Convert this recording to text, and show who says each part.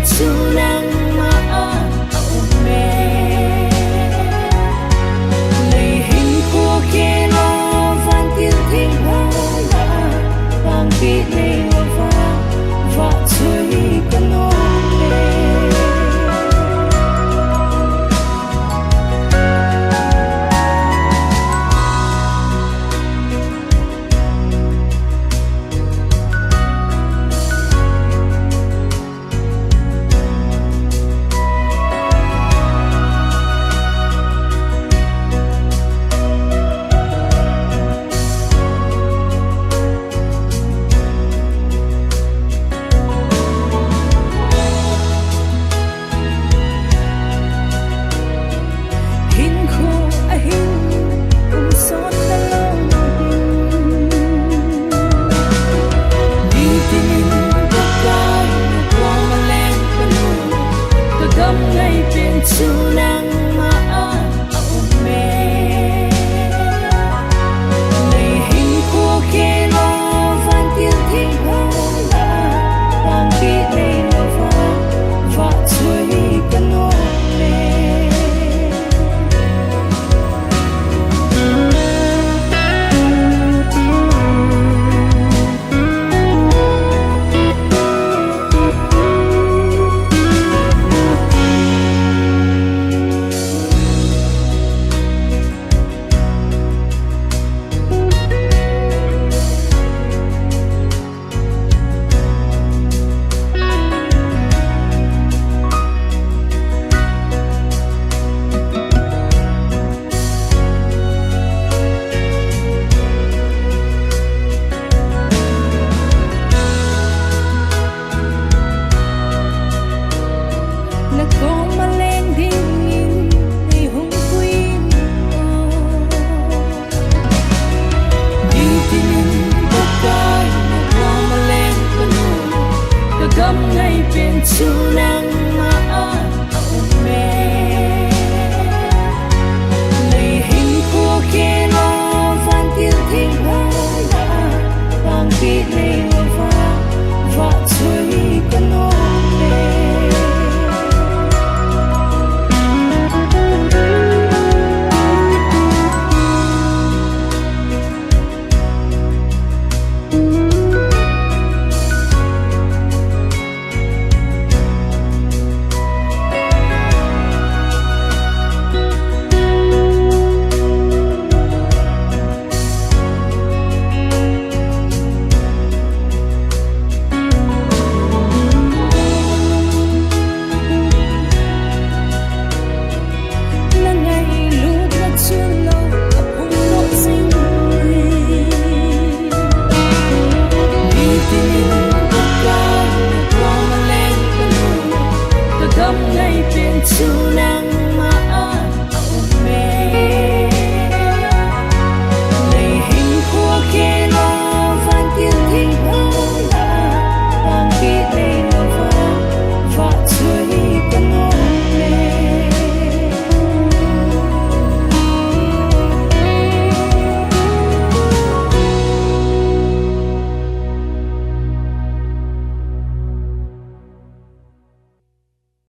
Speaker 1: chu nang ma au me lei hin khu khi lo van tiêu thiên hoa la tang bi lei lo va chui kan no chu nang ma au me lei hin khu khi lo van tiêu thiên hoa la tang bi lei lo va chui kan no ngày biển chu nang